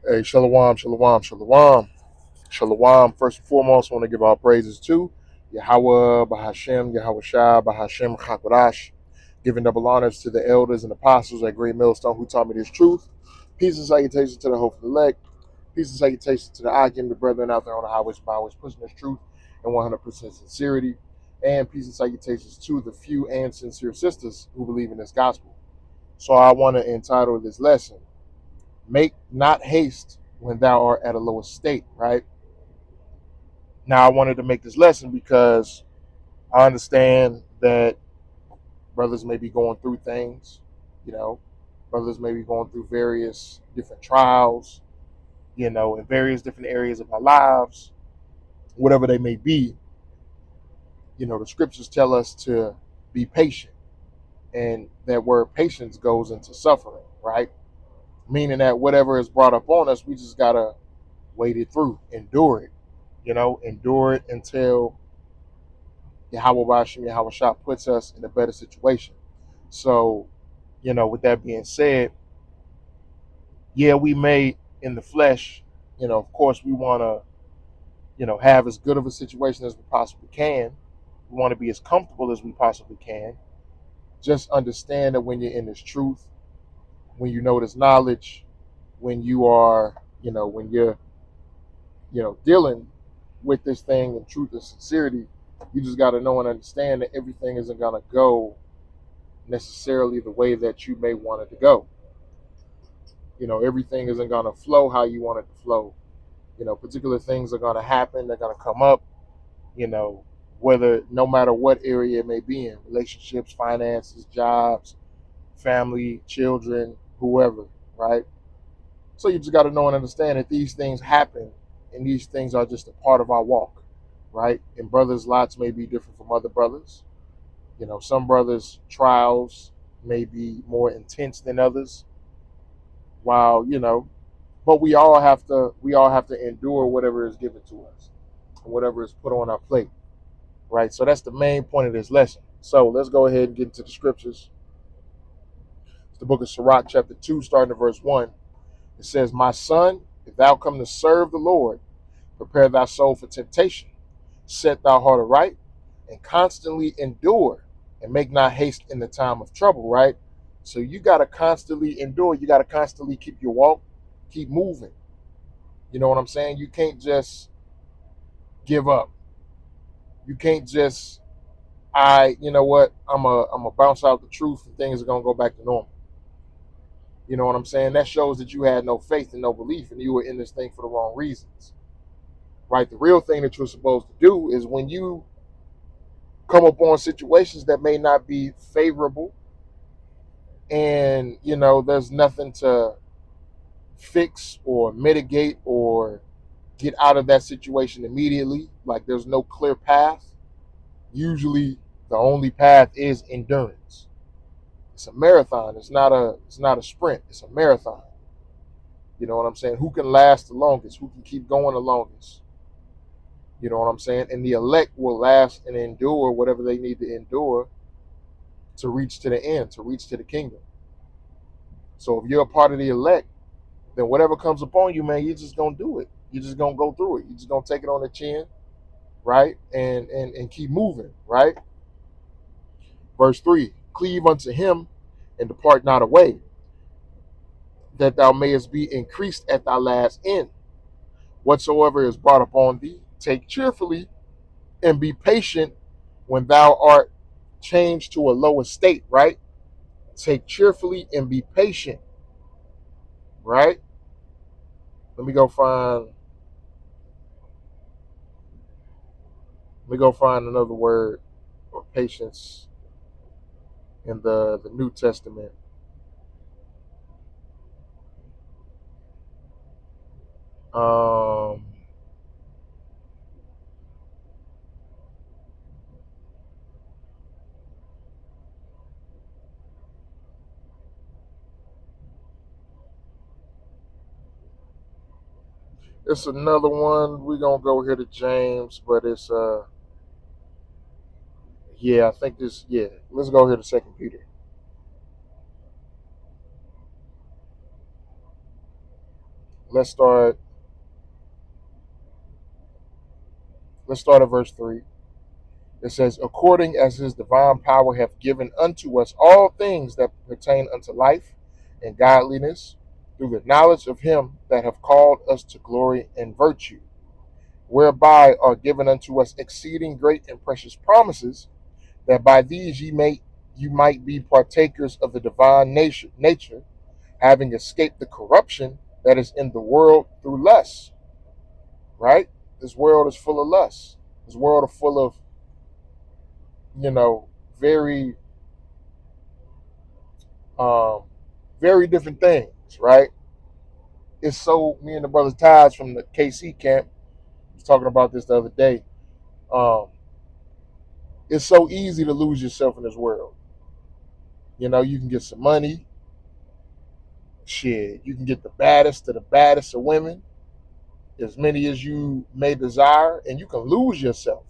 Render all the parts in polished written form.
Hey, shalom, shalom, shalom, shalom. First and foremost, I want to give our praises to Yahweh, Bahashem, Yahweh Shah, Bahashem, Chakodash, giving double honors to the elders and apostles at Great Millstone who taught me this truth. Peace and salutations to the hopeful elect. Peace and salutations to the Akim, the brethren out there on the highways and byways, pushing this truth in 100% sincerity. And peace and salutations to the few and sincere sisters who believe in this gospel. So I want to entitle this lesson, Make Not Haste When Thou Art at a Lower State, right? Now, I wanted to make this lesson because I understand that brothers may be going through things, you know, brothers may be going through various different trials, in various different areas of our lives, whatever they may be. The scriptures tell us to be patient, and that word patience goes into suffering, right? Meaning that whatever is brought up on us, we just got to wait it through, endure it, endure it until Yahweh Bashim, Yahweh Shah puts us in a better situation. So, with that being said, yeah, we may in the flesh, of course, we want to, have as good of a situation as we possibly can. We want to be as comfortable as we possibly can. Just understand that when you're in this truth, when you know this knowledge, when you are, when you're, dealing with this thing in truth and sincerity, you just got to know and understand that everything isn't going to go necessarily the way that you may want it to go. Everything isn't going to flow how you want it to flow. Particular things are going to happen, they're going to come up, you know, whether no matter what area it may be in, relationships, finances, jobs, family, children, whoever, right? So you just got to know and understand that these things happen and these things are just a part of our walk, right? And brothers' lots may be different from other brothers. Some brothers' trials may be more intense than others, while, but we all have to endure whatever is given to us, whatever is put on our plate, right? So that's the main point of this lesson. So let's go ahead and get into the scriptures. It's the book of Sirach, chapter 2, starting at verse 1. It says, My son, if thou come to serve the Lord, prepare thy soul for temptation, set thy heart aright, and constantly endure, and make not haste in the time of trouble, right? So you got to constantly endure. You got to constantly keep your walk, keep moving. You know what I'm saying? You can't just give up. You can't just, you know what, I'm a bounce out the truth and things are going to go back to normal. You know what I'm saying? That shows that you had no faith and no belief and you were in this thing for the wrong reasons, right? The real thing that you're supposed to do is when you come upon situations that may not be favorable and, there's nothing to fix or mitigate or get out of that situation immediately, like there's no clear path. Usually the only path is endurance. It's a marathon. It's not a sprint. It's a marathon. You know what I'm saying? Who can last the longest? Who can keep going the longest? You know what I'm saying? And the elect will last and endure whatever they need to endure to reach to the end, to reach to the kingdom. So if you're a part of the elect, then whatever comes upon you, man, you're just gonna do it. You're just gonna go through it. You're just gonna take it on the chin, right? And keep moving, right? Verse 3, cleave unto him and depart not away, that thou mayest be increased at thy last end. Whatsoever is brought upon thee, take cheerfully and be patient when thou art changed to a lower state, right? Take cheerfully and be patient, right? Let me go find another word for patience in the New Testament. Um it's another one. We're gonna go here to James, but it's yeah, I think this, yeah. Let's go here to Second Peter. Let's start. Let's start at verse 3. It says, according as his divine power hath given unto us all things that pertain unto life and godliness, through the knowledge of him that hath called us to glory and virtue, whereby are given unto us exceeding great and precious promises, that by these you might be partakers of the divine nature, having escaped the corruption that is in the world through lust. Right? This world is full of lust. This world is full of, you know, very um very different things, right? It's so, me and the brother Taj from the KC camp was talking about this the other day. Um, it's so easy to lose yourself in this world. You know, you can get some money, shit. You can get the baddest of the baddest of women, as many as you may desire, and you can lose yourself.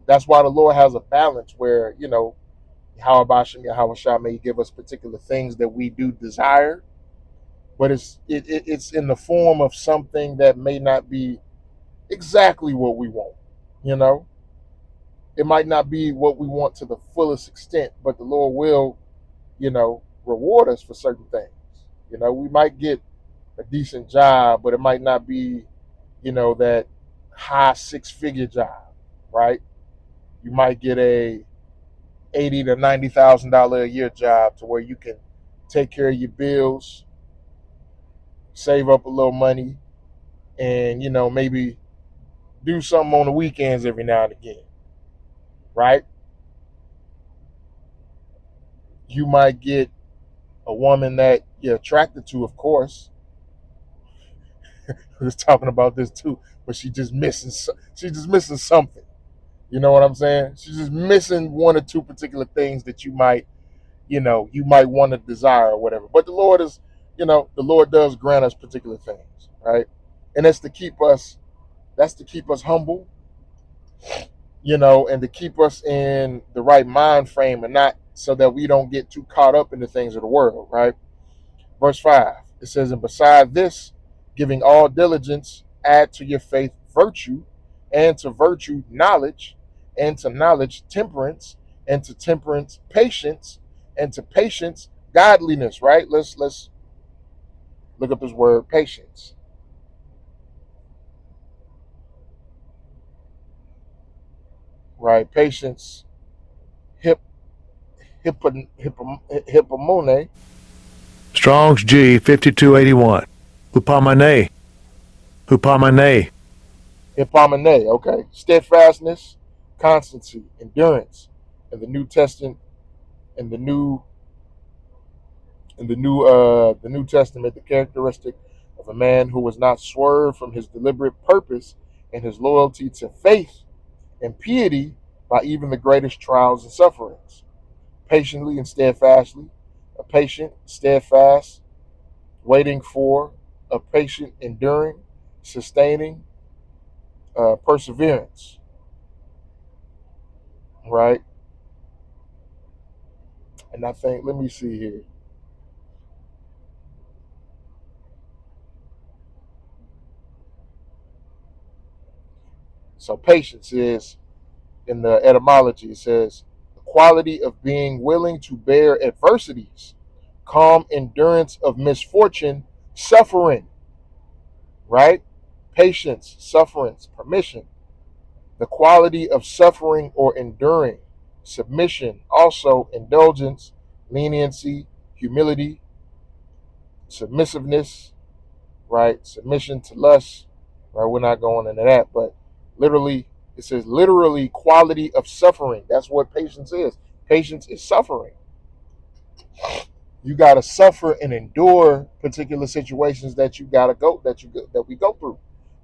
That's why the Lord has a balance where, you know, how Abashim Yahweh may give us particular things that we do desire, but it's in the form of something that may not be exactly what we want. You know, it might not be what we want to the fullest extent, but the Lord will, you know, reward us for certain things. You know, we might get a decent job, but it might not be, you know, that high six-figure job, right? You might get a $80,000 to $90,000 a year job to where you can take care of your bills, save up a little money, and, you know, maybe do something on the weekends every now and again, right? You might get a woman that you're attracted to, of course. We was talking about this too, but she's just missing something. You know what I'm saying? She's just missing one or two particular things that you might, you know, you might want to desire or whatever. But the Lord is, you know, the Lord does grant us particular things, right? And that's to keep us humble, you know, and to keep us in the right mind frame, and not so that we don't get too caught up in the things of the world, right? Verse 5, it says, and beside this, giving all diligence, add to your faith virtue, and to virtue knowledge, and to knowledge temperance, and to temperance patience, and to patience godliness, right? Let's look up this word patience, right? Patience, hip, hippomone, Strong's G 5281. Hupamane. Hupamane. hippomone, okay? Steadfastness, constancy, endurance. In the New Testament, in the New the New Testament, the characteristic of a man who was not swerved from his deliberate purpose and his loyalty to faith and piety by even the greatest trials and sufferings. Patiently and steadfastly, a patient, steadfast, waiting for, a patient, enduring, sustaining, perseverance, right? And I think, let me see here. So patience is, in the etymology, it says the quality of being willing to bear adversities, calm endurance of misfortune, suffering, right? Patience, sufferance, permission, the quality of suffering or enduring, submission, also indulgence, leniency, humility, submissiveness, right? Submission to lust, right? We're not going into that, but literally, it says literally quality of suffering. That's what patience is. Patience is suffering. You got to suffer and endure particular situations that you got to go that we go through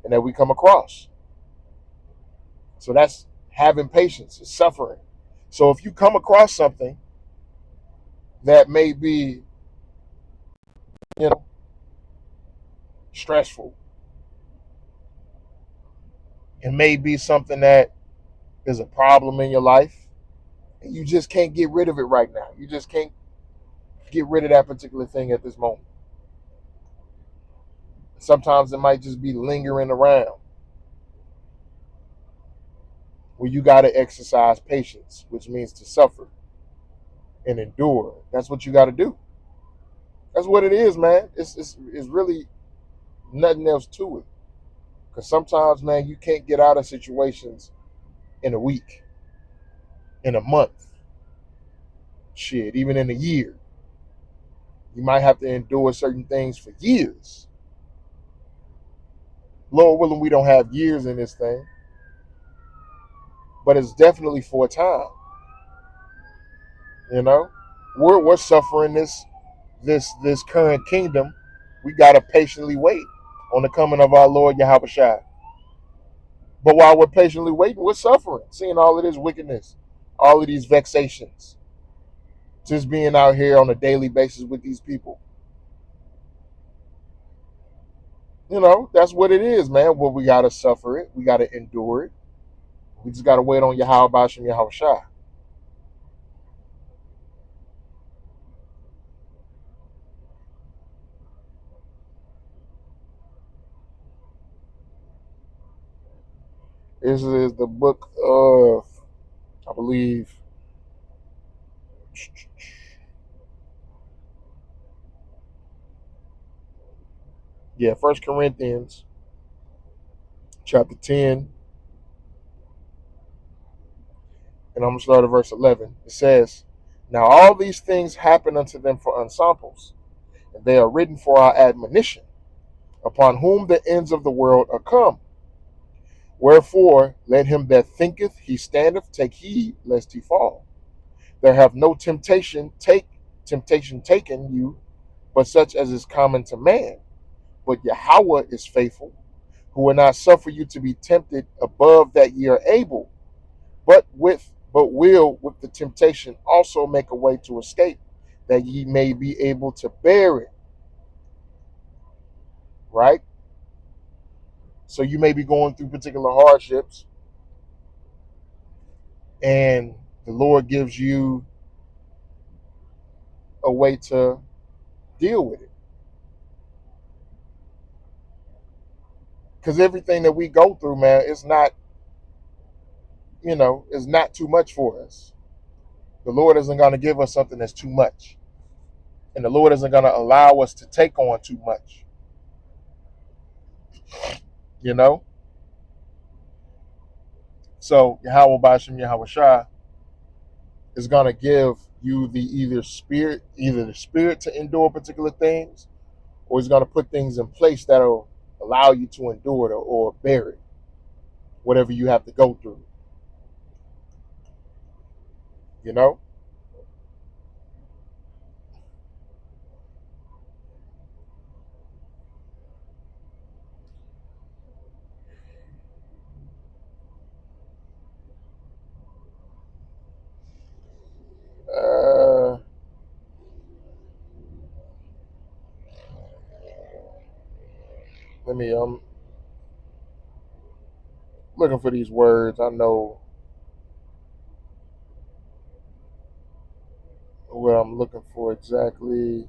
and that we come across. So that's having patience, is suffering. So if you come across something that may be, you know, stressful, it may be something that is a problem in your life, and you just can't get rid of it right now. You just can't get rid of that particular thing at this moment. Sometimes it might just be lingering around where you got to exercise patience, which means to suffer and endure. That's what you got to do. That's what it is, man. It's really nothing else to it. Because sometimes, man, you can't get out of situations in a week, in a month, shit, even in a year. You might have to endure certain things for years. Lord willing, we don't have years in this thing, but it's definitely for a time. You know, we're suffering this current kingdom. We gotta patiently wait on the coming of our Lord Yahweh Shai. But while we're patiently waiting, we're suffering, seeing all of this wickedness, all of these vexations, just being out here on a daily basis with these people. You know, that's what it is, man. Well, we gotta suffer it. We gotta endure it. We just gotta wait on Yahweh Bashim Yahweh Shai. This is the book of, I believe, yeah, First Corinthians chapter 10, and I'm gonna start at verse 11. It says, "Now all these things happen unto them for ensamples, and they are written for our admonition, upon whom the ends of the world are come. Wherefore, let him that thinketh he standeth take heed lest he fall. There have no temptation taken you, but such as is common to man. But Yahweh is faithful, who will not suffer you to be tempted above that ye are able, but will with the temptation also make a way to escape, that ye may be able to bear it." Right? So you may be going through particular hardships, and the Lord gives you a way to deal with it. Because everything that we go through, man, it's not, is not too much for us. The Lord isn't going to give us something that's too much. And the Lord isn't going to allow us to take on too much. You know? So Yahweh Bashem Yahweh Shah is going to give you either the spirit to endure particular things, or he's going to put things in place that'll allow you to endure it, or bear it, whatever you have to go through. You know? Uh, Let me looking for these words. I know what I'm looking for exactly.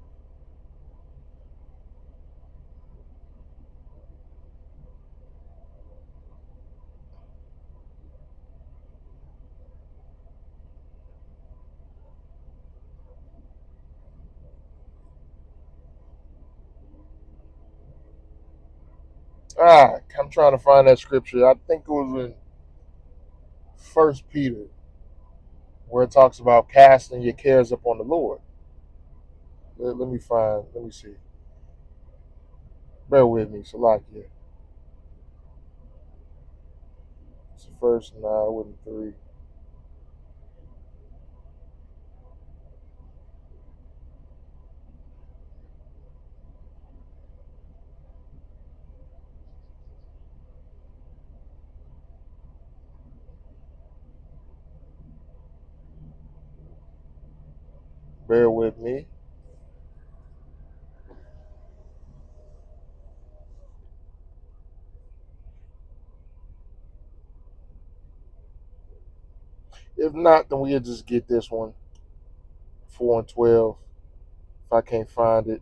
I'm trying to find that scripture. I think it was in First Peter, where it talks about casting your cares upon the Lord. Let me see. Bear with me, Salakia. It's the first, nah, it wasn't three. Bear with me. If not, then we'll just get this one, 4 and 12. If I can't find it,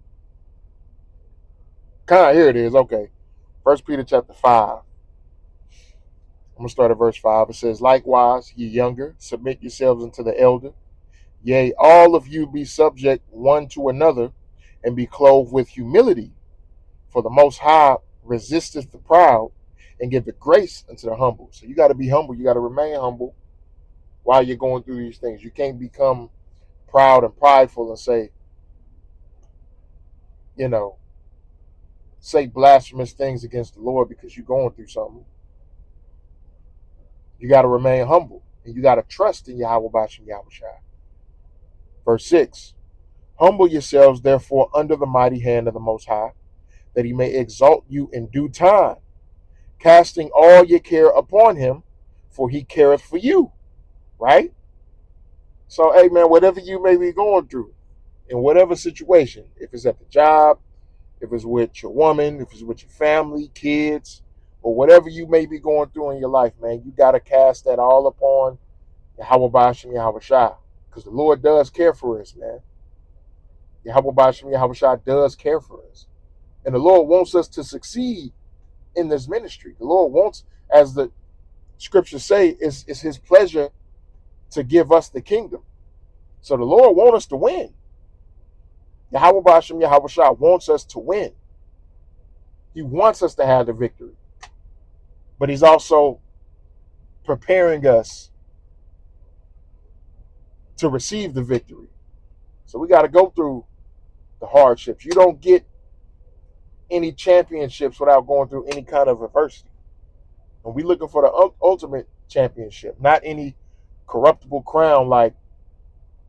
Here it is. Okay. First Peter chapter 5. I'm gonna start at verse 5. It says, likewise, ye younger, submit yourselves unto the elder. Yea, all of you be subject one to another, and be clothed with humility. For the Most High resisteth the proud, and giveth grace unto the humble. So you got to be humble. You got to remain humble while you're going through these things. You can't become proud and prideful and say, you know, say blasphemous things against the Lord because you're going through something. You got to remain humble, and you got to trust in Yahweh Bashem Yahushua. Verse 6. Humble yourselves, therefore, under the mighty hand of the Most High, that he may exalt you in due time, casting all your care upon him, for he careth for you. Right? So, hey, man, whatever you may be going through, in whatever situation, if it's at the job, if it's with your woman, if it's with your family, kids, or whatever you may be going through in your life, man, you got to cast that all upon Yahweh Bashem Yahweh Shai, because the Lord does care for us, man. Yahweh Bashem Yahweh Shai does care for us. And the Lord wants us to succeed in this ministry. The Lord wants, as the scriptures say, it's his pleasure to give us the kingdom. So the Lord wants us to win. Yahweh Bashem Yahweh Shai wants us to win. He wants us to have the victory. But he's also preparing us to receive the victory. So we got to go through the hardships. You don't get any championships without going through any kind of adversity. And we're looking for the ultimate championship, not any corruptible crown like,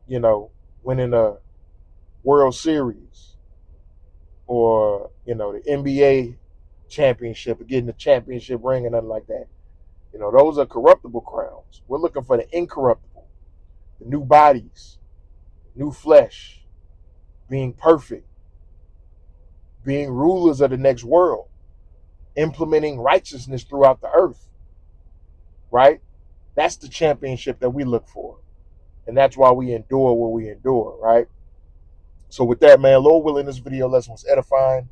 winning a World Series or, the NBA championship or getting the championship ring and nothing like that. Those are corruptible crowns. We're looking for the incorruptible, the new bodies, new flesh, being perfect, being rulers of the next world, implementing righteousness throughout the earth, right? That's the championship that we look for. And that's why we endure what we endure, right? So with that, man, Lord willing, this video lesson was edifying,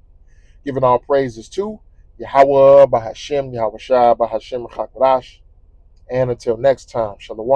giving all praises to Yahweh, Bahashem, Yahweh Shai, Bahashem, Chakodash. And until next time, Shalom.